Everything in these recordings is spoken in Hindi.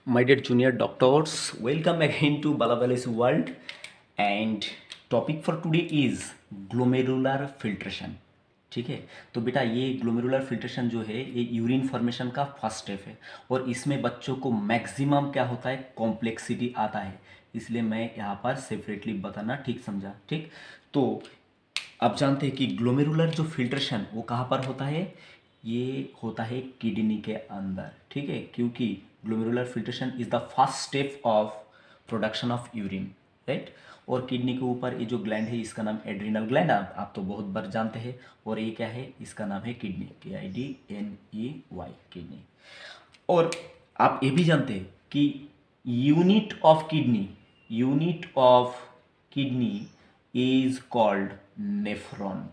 My dear junior doctors, welcome again to Balabali's world. And topic for today is glomerular filtration. ठीक है, तो बेटा ये ग्लोमेरुलर फिल्ट्रेशन जो है ये यूरिन फॉर्मेशन का फर्स्ट स्टेप है और इसमें बच्चों को मैक्सिमम क्या होता है, कॉम्प्लेक्सिटी आता है, इसलिए मैं यहाँ पर सेपरेटली बताना, ठीक समझा? ठीक, तो आप जानते हैं कि ग्लोमेरुलर जो फिल्ट्रेशन वो कहाँ पर होता है, ये होता है किडनी के अंदर। ठीक है, क्योंकि glomerular filtration is the first step of production of urine, right. और किडनी के ऊपर ये जो ग्लैंड है इसका नाम एड्रिनल ग्लैंड, आप तो बहुत बार जानते हैं। और ये क्या है, इसका नाम है किडनी, KIDNEY, किडनी। और आप ये भी जानते हैं कि unit of kidney is called nephron.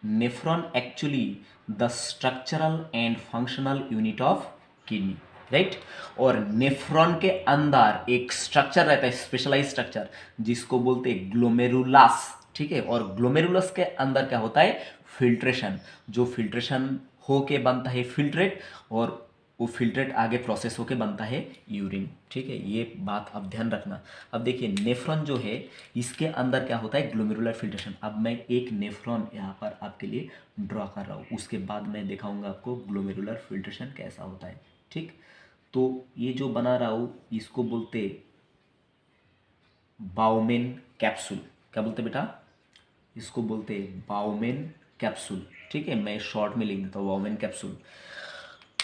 Nephron actually the structural and functional unit of kidney, right. और नेफ्रॉन के अंदर एक स्ट्रक्चर रहता है, स्पेशलाइज स्ट्रक्चर, जिसको बोलते हैं ग्लोमेरुलस। ठीक है, और ग्लोमेरुलस के अंदर क्या होता है, फिल्ट्रेशन, जो फिल्ट्रेशन होके बनता है फिल्ट्रेट, और वो फिल्ट्रेट आगे प्रोसेस होके बनता है यूरिन। ठीक है, ये बात आप ध्यान रखना। अब देखिए नेफ्रॉन जो है इसके अंदर क्या होता है, ग्लोमेरुलर फिल्ट्रेशन। अब मैं एक नेफ्रॉन यहाँ पर आपके लिए ड्रॉ कर रहा हूँ, उसके बाद मैं दिखाऊंगा आपको ग्लोमेरुलर फिल्ट्रेशन कैसा होता है। ठीक, तो ये जो बना रहा हूँ इसको बोलते बाउमेन कैप्सूल। क्या बोलते बेटा, इसको बोलते बाउमेन कैप्सूल। ठीक है, मैं शॉर्ट में लिख देता हूँ बाउमेन कैप्सूल।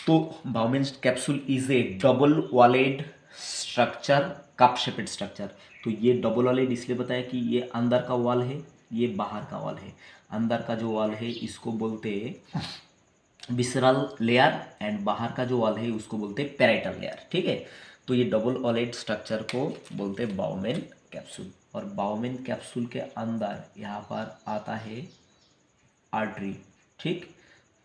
तो Bowman capsule is a double walled structure, cup shaped structure. तो ये डबल वॉलेड इसलिए बताया कि ये अंदर का वॉल है, ये बाहर का वॉल है। अंदर का जो वॉल है इसको बोलते विसरल लेयर, एंड बाहर का जो वॉल है उसको बोलते पैराइटल लेयर। ठीक है, तो ये डबल वॉलेड स्ट्रक्चर को बोलते बाउमेन कैप्सूल। और बाउमेन कैप्सूल के अंदर यहाँ पर आता है आर्टरी। ठीक,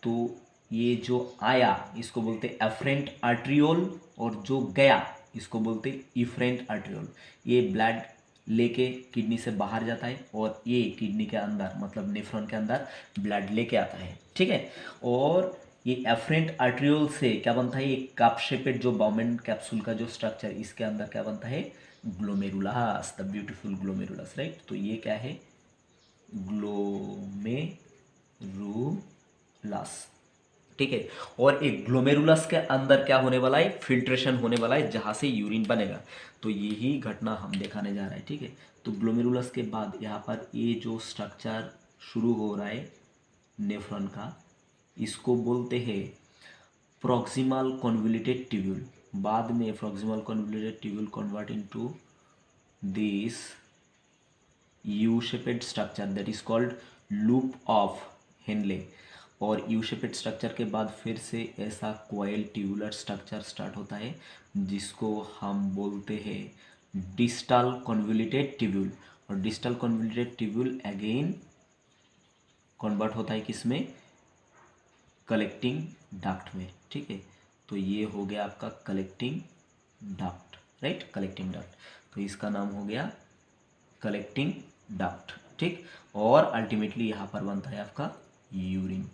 तो ये जो आया इसको बोलते एफरेंट आर्ट्रियोल, और जो गया इसको बोलते इफरेंट आर्ट्रियोल। ये ब्लड लेके किडनी से बाहर जाता है, और ये किडनी के अंदर मतलब नेफ्रॉन के अंदर ब्लड लेके आता है। ठीक है, और ये एफरेंट आर्ट्रियोल से क्या बनता है, एक कप शेपेड जो बाउमेन कैप्सूल का जो स्ट्रक्चर, इसके अंदर क्या बनता है, glomerulus, the beautiful glomerulus, right. तो ये क्या है, ग्लोमेरुलस। ठीक है, और एक ग्लोमेरुलस के अंदर क्या होने वाला है, फिल्ट्रेशन होने वाला है, जहाँ से यूरिन बनेगा। तो यही घटना हम दिखाने जा रहे हैं। ठीक है, तो ग्लोमेरुलस के बाद यहाँ पर ये जो स्ट्रक्चर शुरू हो रहा है नेफ्रॉन का, इसको बोलते हैं प्रॉक्सिमल कन्वोल्यूटेड ट्यूब्यूल। बाद में proximal convoluted tubule convert into this you shaped structure that is called loop of Henle. और यू शेपेड स्ट्रक्चर के बाद फिर से ऐसा क्वाइल ट्यूबुलर स्ट्रक्चर स्टार्ट होता है, जिसको हम बोलते हैं डिस्टल कन्वोल्यूटेड ट्यूब्यूल। और distal convoluted tubule again convert होता है किसमें, कलेक्टिंग डक्ट में। ठीक है, तो ये हो गया आपका collecting duct, right, collecting duct. तो इसका नाम हो गया कलेक्टिंग डक्ट। ठीक, और अल्टीमेटली यहाँ पर बनता है आपका यूरिन।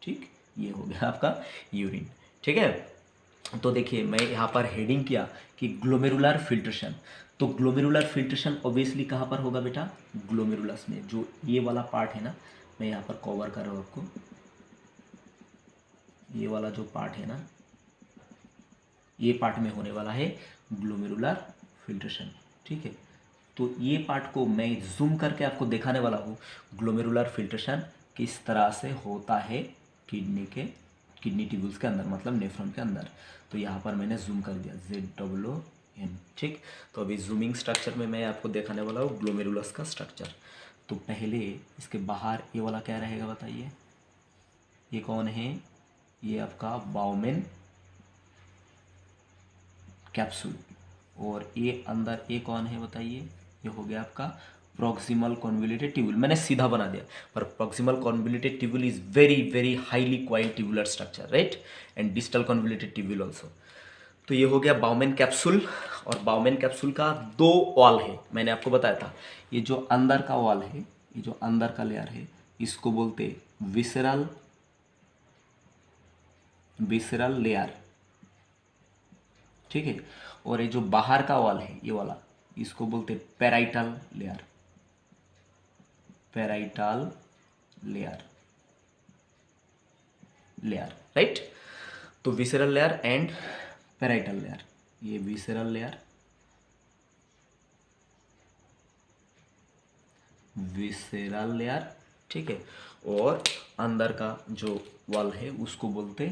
ठीक, ये हो गया आपका यूरिन। ठीक है, तो देखिए मैं यहाँ पर हेडिंग किया कि ग्लोमेरुलर फिल्ट्रेशन। तो ग्लोमेरुलर फिल्ट्रेशन ऑब्वियसली कहाँ पर होगा बेटा, ग्लोमेरुलस में। जो ये वाला पार्ट है ना, मैं यहाँ पर कवर कर रहा हूँ आपको, ये वाला जो पार्ट है ना, ये पार्ट में होने वाला है ग्लोमेरुलर फिल्ट्रेशन। ठीक है, तो ये पार्ट को मैं जूम करके आपको दिखाने वाला हूँ, ग्लोमेरुलर फिल्ट्रेशन किस तरह से होता है किडनी ट्यूब्यूल्स के अंदर, मतलब नेफ्रॉन के अंदर। तो यहाँ पर मैंने जूम कर दिया, ZOOM। ठीक, तो अभी जूमिंग स्ट्रक्चर में मैं आपको दिखाने वाला हूँ ग्लोमेरुलस का स्ट्रक्चर। तो पहले इसके बाहर ये वाला क्या रहेगा बताइए, ये कौन है, ये आपका बाउमेन कैप्सूल। और ये अंदर ये कौन है बताइए, ये हो गया आपका प्रॉक्सिमल कन्वोल्यूटेड ट्यूब्यूल। मैंने सीधा बना दिया, पर proximal convoluted tubule is very very highly coiled tubular structure, right, and distal convoluted tubule also. तो ये हो गया बाउमेन कैप्सूल। और बाउमेन कैप्सूल का दो वॉल है, मैंने आपको बताया था। ये जो अंदर का वॉल है, ये जो अंदर का लेयर है, इसको बोलते विसरल लेयर, ठीक है। और ये जो बाहर का वॉल है ये वाला, इसको बोलते parietal layer, parietal layer, layer, right. तो visceral layer and parietal layer, ये विसरल लेयर, विसरल लेयर, ठीक है। और अंदर का जो वॉल है उसको बोलते,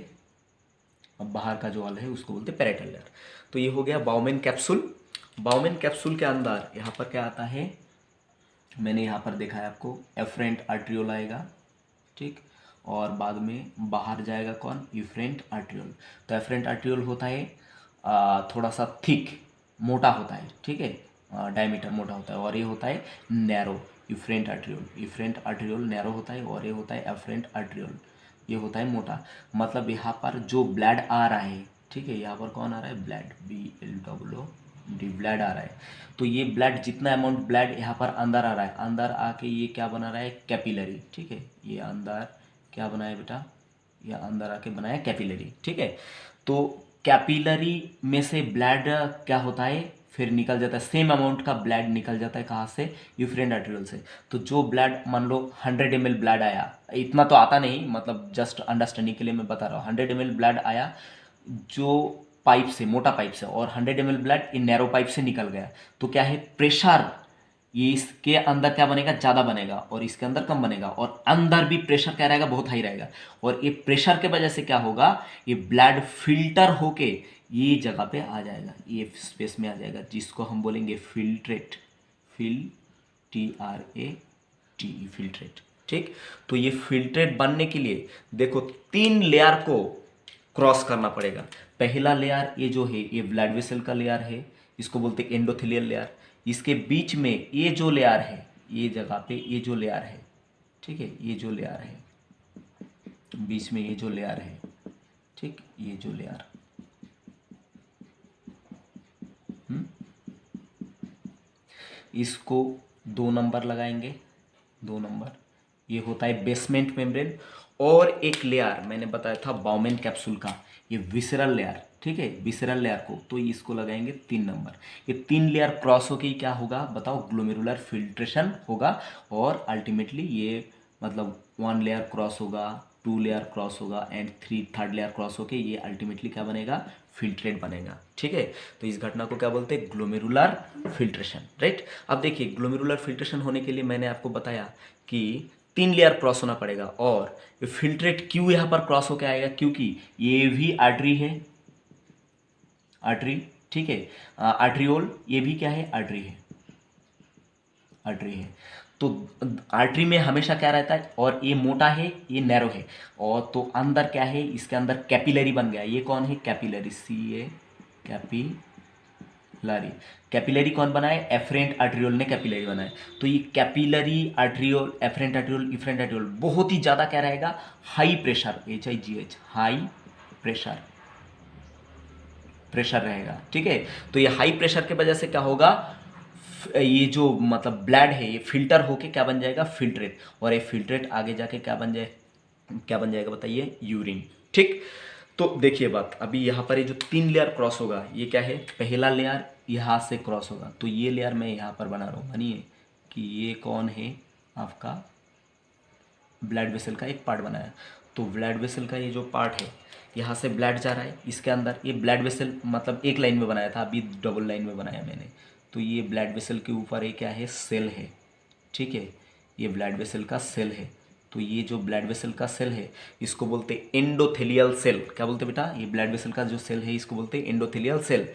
अब बाहर का जो वॉल है उसको बोलते पेराइटल लेयर। तो ये हो गया बाउमेन कैप्सूल। बाउमेन कैप्सूल के अंदर यहाँ पर क्या आता है, मैंने यहाँ पर देखा है आपको, एफरेंट आर्ट्रियोल आएगा, ठीक। और बाद में बाहर जाएगा कौन, इफरेंट आर्ट्रियोल। तो एफरेंट आर्ट्रियोल होता है थोड़ा सा थिक, मोटा होता है, ठीक है, डायमीटर मोटा होता है। और ये होता है narrow, efferent arteriole. Efferent arteriole narrow होता है और ये होता है एफरेंट आर्ट्रियोल, ये होता है मोटा। मतलब यहाँ पर जो ब्लड आ रहा है, ठीक है, यहाँ पर कौन आ रहा है, ब्लड, BLOOD, ब्लड आ रहा है। तो ये ब्लड, जितना अमाउंट ब्लड यहाँ पर अंदर आ रहा है, अंदर आके ये क्या बना रहा है, कैपिलरी, ठीक है। ये अंदर क्या बनाया बेटा, ये अंदर आके बनाया कैपिलरी, ठीक है। तो कैपिलरी में से ब्लड क्या होता है, फिर निकल जाता है, सेम अमाउंट का ब्लड निकल जाता है कहाँ से, यूफ्रेन आर्टेरियल से। तो जो ब्लड, मान लो 100 ml ब्लड आया, इतना तो आता नहीं, मतलब जस्ट अंडरस्टैंडिंग के लिए मैं बता रहा हूँ, 100 ml ब्लड आया जो पाइप से, मोटा पाइप से, और 100 ml blood in narrow pipe से निकल गया। तो क्या है, प्रेशर ये इसके अंदर क्या बनेगा, ज़्यादा बनेगा और इसके अंदर कम बनेगा। और अंदर भी प्रेशर क्या रहेगा, बहुत हाई रहेगा। और ये प्रेशर के वजह से क्या होगा, ये ब्लड फिल्टर होके ये जगह पे आ जाएगा, ये स्पेस में आ जाएगा, जिसको हम बोलेंगे फिल्ट्रेट, TRAT, फिल्ट्रेट, ठीक। तो ये फिल्ट्रेट बनने के लिए देखो 3 लेयर को क्रॉस करना पड़ेगा। पहला लेयर ये जो है, ये ब्लड वेसल का लेयर है, इसको बोलते हैं एंडोथेलियल लेयर। इसके बीच में ये जो लेयर है, ये जगह पे ये जो लेयर है, ठीक है, ये जो लेयर है, बीच में ये जो लेयर है, ठीक, ये जो लेयर, इसको 2 नंबर लगाएंगे, 2 नंबर। ये होता है बेसमेंट मेम्ब्रेन। और एक लेयर मैंने बताया था बाउमेन कैप्सूल का, ये विसरल लेयर, ठीक है, विसरल लेयर को, तो इसको लगाएंगे 3 नंबर। ये 3 लेयर क्रॉस होके क्या होगा बताओ, ग्लोमेरुलर फिल्ट्रेशन होगा। और अल्टीमेटली ये मतलब 1 लेयर क्रॉस होगा, 2 लेयर क्रॉस होगा एंड 3rd लेयर क्रॉस होके ये अल्टीमेटली क्या बनेगा, फिल्ट्रेट बनेगा, ठीक है। तो इस घटना को क्या बोलते हैं, ग्लोमेरुलर फिल्ट्रेशन, राइट। अब देखिए ग्लोमेरुलर फिल्ट्रेशन होने के लिए मैंने आपको बताया कि 3 लेयर क्रॉस होना पड़ेगा। और ये फिल्ट्रेट क्यों यहाँ पर क्रॉस होकर आएगा, क्योंकि ये भी आर्टरी है, आर्टरी, ठीक है, आर्ट्रियोल, ये भी क्या है, आर्टरी है, आर्टरी है। तो आर्टरी में हमेशा क्या रहता है, और ये मोटा है, ये नैरो है, और तो अंदर क्या है, इसके अंदर कैपिलरी बन गया। ये कौन है, कैपिलरी, CA, कैपिलरी। कैपिलरी कौन बनाए, एफरेंट आर्ट्रियोल ने कैपिलरी बनाए। तो ये capillary arteriole, afferent arteriole, efferent arteriole बहुत ही ज़्यादा क्या रहेगा, high pressure, HIGH, high pressure, pressure रहेगा, ठीक है। तो ये हाई प्रेशर के वजह से क्या होगा, ये जो मतलब ब्लड है ये फिल्टर होके क्या बन जाएगा, फिल्ट्रेट। और ये फिल्ट्रेट आगे जाके क्या बन जाए, क्या बन जाएगा बताइए, यूरिन, ठीक। तो देखिए बात, अभी यहाँ पर ये जो 3 लेयर क्रॉस होगा, ये क्या है, पहला लेयर यहाँ से क्रॉस होगा। तो ये लेयर मैं यहाँ पर बना रहा हूँ, मानिए कि ये कौन है आपका, ब्लड वेसल का एक पार्ट बनाया। तो ब्लड वेसल का ये जो पार्ट है, यहाँ से ब्लड जा रहा है इसके अंदर, ये ब्लड वेसल मतलब एक लाइन में बनाया था, अभी डबल लाइन में बनाया मैंने। तो ये ब्लड वेसल के ऊपर ये क्या है, सेल है, ठीक है, ये ब्लड वेसल का सेल है। तो ये जो ब्लड वेसल का सेल है इसको बोलते हैं एंडोथेलियल सेल। क्या बोलते हैं बेटा, ये ब्लड वेसल का जो सेल है इसको बोलते हैं एंडोथेलियल सेल।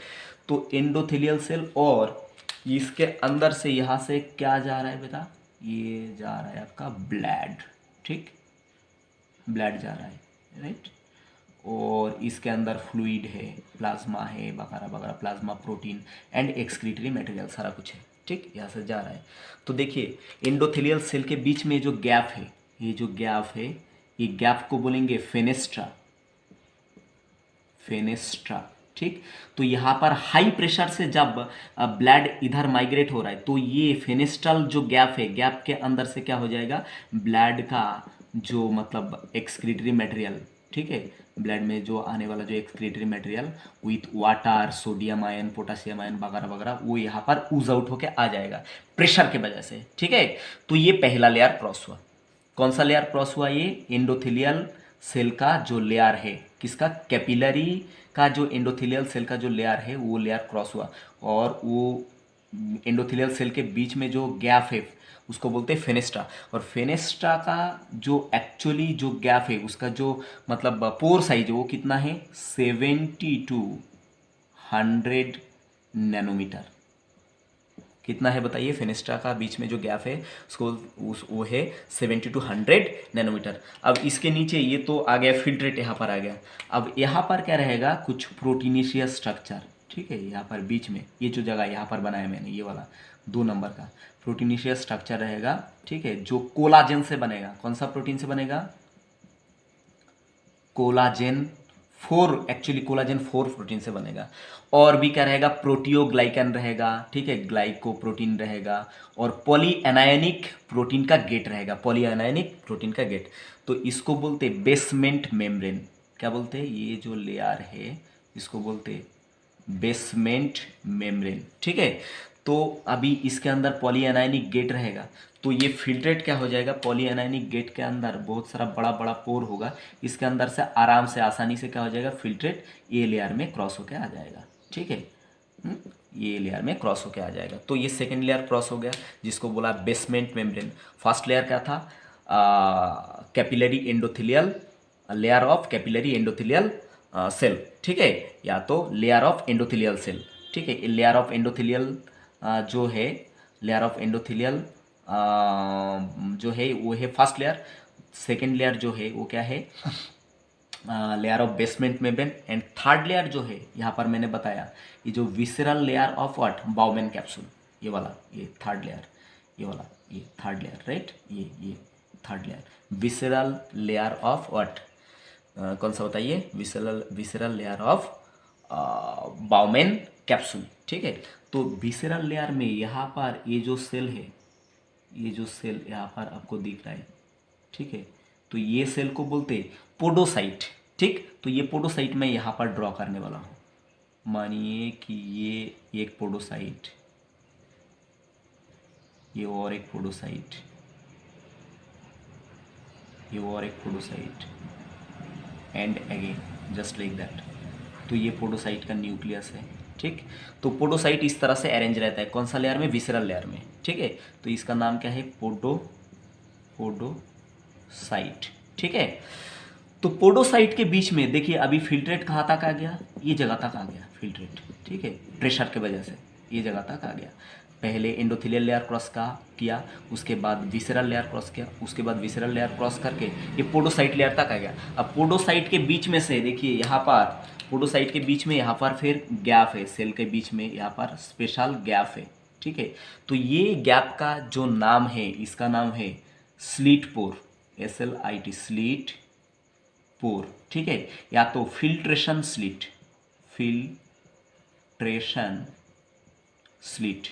तो एंडोथेलियल सेल, और इसके अंदर से यहाँ से क्या जा रहा है बेटा, ये जा रहा है आपका ब्लड, ठीक, ब्लड जा रहा है, राइट। और इसके अंदर फ्लूइड है, प्लाज्मा है, वगैरह वगैरह, plasma, protein and excretory material सारा कुछ है, ठीक, यहाँ से जा रहा है। तो देखिए एंडोथेलियल सेल के बीच में जो गैप है, ये जो गैप है, ये गैप को बोलेंगे फेनेस्ट्रा, फेनेस्ट्रा, ठीक। तो यहाँ पर हाई प्रेशर से जब ब्लड इधर माइग्रेट हो रहा है, तो ये फेनेस्ट्रल जो गैप है, गैप के अंदर से क्या हो जाएगा, ब्लड का जो मतलब एक्सक्रीटरी मटेरियल, ठीक है, ब्लड में जो आने वाला जो excretory material with water, sodium ion, potassium ion वगैरह वगैरह, वो यहाँ पर ऊज आउट होके आ जाएगा प्रेशर के वजह से, ठीक है। तो ये पहला लेयर क्रॉस हुआ। कौन सा लेयर क्रॉस हुआ? ये एंडोथेलियल सेल का जो लेयर है, किसका? कैपिलरी का जो एंडोथेलियल सेल का जो लेयर है वो लेयर क्रॉस हुआ, और वो एंडोथेलियल सेल के बीच में जो गैप है उसको बोलते हैं फेनेस्ट्रा। और फेनेस्ट्रा का जो एक्चुअली जो गैप है उसका जो मतलब पोर साइज है वो कितना है? 70 to 100 नैनोमीटर। कितना है बताइए? फेनेस्ट्रा का बीच में जो गैप है उसको वो है 70 to 100 नैनोमीटर। अब इसके नीचे ये तो आ गया फिल्ट्रेट, यहाँ पर आ गया। अब यहाँ पर क्या रहेगा? कुछ प्रोटीनेशियस स्ट्रक्चर, ठीक है। यहाँ पर बीच में ये जो जगह यहाँ पर बनाया मैंने, ये वाला 2 नंबर का प्रोटीनेशियस स्ट्रक्चर रहेगा, ठीक है, जो कोलाजन से बनेगा। कौन सा प्रोटीन से बनेगा? कोलाजेन 4, एक्चुअली कोलाजेन 4 प्रोटीन से बनेगा। और भी क्या रहेगा? प्रोटियोग्लाइकन रहेगा, ठीक है, ग्लाइको प्रोटीन रहेगा, और पॉलीएनायनिक प्रोटीन का गेट रहेगा, पॉलीएनायनिक प्रोटीन का गेट। तो इसको बोलते बेसमेंट मेम्ब्रेन। क्या बोलते हैं? ये जो लेयर है इसको बोलते बेसमेंट मेम्ब्रेन, ठीक है। तो अभी इसके अंदर पॉलीएनायनिक गेट रहेगा, तो ये फिल्ट्रेट क्या हो जाएगा? पॉलीएनायनिक गेट के अंदर बहुत सारा बड़ा बड़ा पोर होगा, इसके अंदर से आराम से आसानी से क्या हो जाएगा? फिल्ट्रेट ये लेयर में क्रॉस होकर आ जाएगा, ठीक है। ये लेयर में क्रॉस होकर आ जाएगा। तो ये सेकेंड लेयर क्रॉस हो गया, जिसको बोला बेसमेंट मेम्ब्रेन। फर्स्ट लेयर क्या था? Capillary endothelial, layer of capillary endothelial cell, ठीक है, या तो लेयर ऑफ एंडोथेलियल सेल, ठीक है। लेयर ऑफ एंडोथेलियल जो है, लेयर ऑफ एंडोथेलियल जो है वो है फर्स्ट लेयर। सेकेंड लेयर जो है वो क्या है? Layer of basement membrane. And third layer जो है यहाँ पर मैंने बताया, ये जो visceral layer of what? Bowmen capsule, ये वाला, ये थर्ड लेयर, ये वाला, ये थर्ड लेयर, राइट, ये third layer, visceral layer of what? कौन सा बताइए? Visceral layer of bowmen capsule, ठीक है। तो विसरल लेयर में यहाँ पर ये जो सेल है, ये जो सेल यहाँ पर आपको दिख रहा है, ठीक है, तो ये सेल को बोलते हैं पोडोसाइट, ठीक। तो ये पोडोसाइट मैं यहाँ पर ड्रॉ करने वाला हूँ। मानिए कि ये एक पोडोसाइट, ये और एक पोडोसाइट, ये और एक podocyte, and again just like that. तो ये पोडोसाइट का न्यूक्लियस है, ठीक। तो पोडोसाइट इस तरह से अरेंज रहता है, कौन सा लेयर में? विसरल लेयर में, ठीक है। तो इसका नाम क्या है? पोडोसाइट, ठीक है। तो पोडोसाइट के बीच में देखिए अभी फिल्ट्रेट कहाँ तक आ गया? ये जगह तक आ गया फिल्ट्रेट, ठीक है, प्रेशर के वजह से ये जगह तक आ गया। पहले एंडोथेलियल लेयर क्रॉस का किया, उसके बाद विसरल लेयर क्रॉस किया, उसके बाद विसरल लेयर क्रॉस करके ये पोडोसाइट लेयर तक आ गया। अब पोडोसाइट के बीच में से देखिए यहाँ पर, पोडोसाइट के बीच में यहाँ पर फिर गैप है, सेल के बीच में यहाँ पर स्पेशल गैप है, ठीक है। तो ये गैप का जो नाम है, इसका नाम है slit pore, SLIT, slit pore, ठीक है, या तो filtration slit, filtration slit,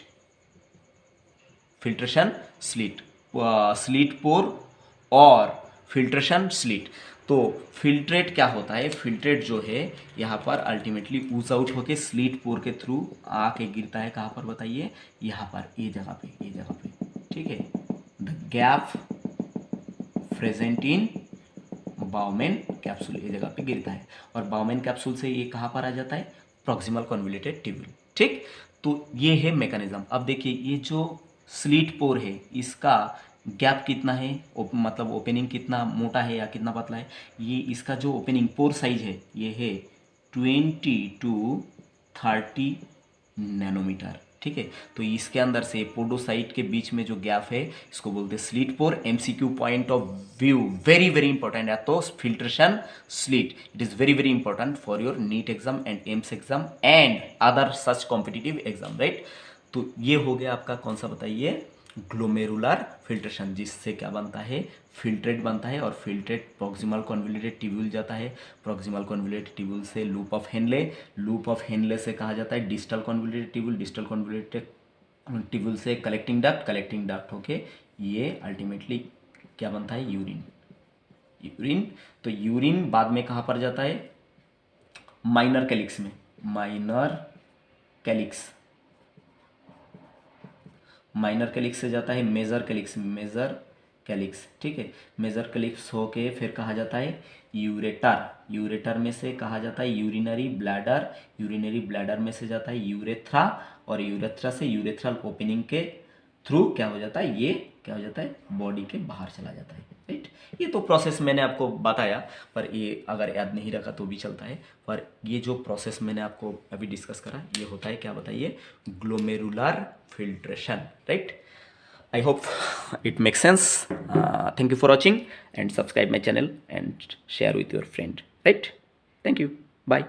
filtration slit, slit pore और फिल्ट्रेशन स्लिट। तो फिल्ट्रेट क्या होता है? फिल्ट्रेट जो है यहाँ पर अल्टीमेटली ऊज आउट होके स्लिट पोर के थ्रू आके गिरता है, कहाँ पर बताइए? यहाँ पर, ये जगह पे, ये जगह पे, ठीक है। The gap present in bowmen capsule, ये जगह पे गिरता है, और बाउमेन कैप्सूल से ये कहाँ पर आ जाता है? प्रॉक्सिमल कन्वोल्यूटेड ट्यूब्यूल, ठीक। तो ये है मैकेनिज्म। अब देखिए ये जो स्लीट पोर है इसका गैप कितना है, मतलब ओपनिंग कितना मोटा है या कितना पतला है? ये इसका जो ओपनिंग पोर साइज है ये है 20 to 30 नैनोमीटर, ठीक है। तो इसके अंदर से पोडोसाइट के बीच में जो गैप है इसको बोलते हैं slit pore. MCQ point of view, very very important है। तो filtration slit, it is very very important for your NEET exam and AIIMS exam and other such competitive exam, right. तो ये हो गया आपका कौन सा बताइए? ग्लोमेरुलर फिल्ट्रेशन, जिससे क्या बनता है? फिल्ट्रेट बनता है, और फिल्ट्रेट प्रॉक्सिमल कन्वोल्यूटेड ट्यूब्यूल जाता है, प्रॉक्सिमल कन्वोल्यूटेड ट्यूब्यूल से loop of Henle, loop of Henle से कहा जाता है distal convoluted tubule, distal convoluted tubule से कलेक्टिंग डक्ट, कलेक्टिंग डक्ट होके ये अल्टीमेटली क्या बनता है? Urine, urine. तो यूरिन बाद में कहाँ पर जाता है, माइनर कैलिक्स में, माइनर कैलिक्स, माइनर कैलिक्स से जाता है मेजर कैलिक्स, मेजर कैलिक्स, ठीक है। मेजर कैलिक्स होके फिर कहा जाता है यूरेटर, यूरेटर में से कहा जाता है यूरिनरी ब्लैडर, यूरिनरी ब्लैडर में से जाता है यूरेथ्रा, और यूरेथ्रा से यूरेथ्रल ओपनिंग के थ्रू क्या हो जाता है, ये क्या हो जाता है, बॉडी के बाहर चला जाता है, राइट। ये तो प्रोसेस मैंने आपको बताया, पर ये अगर याद नहीं रखा तो भी चलता है, पर ये जो प्रोसेस मैंने आपको अभी डिस्कस करा ये होता है क्या बताइए, glomerular filtration, right. I hope it makes sense. Thank you for watching and subscribe my channel and share with your friend. Right? Thank you. Bye.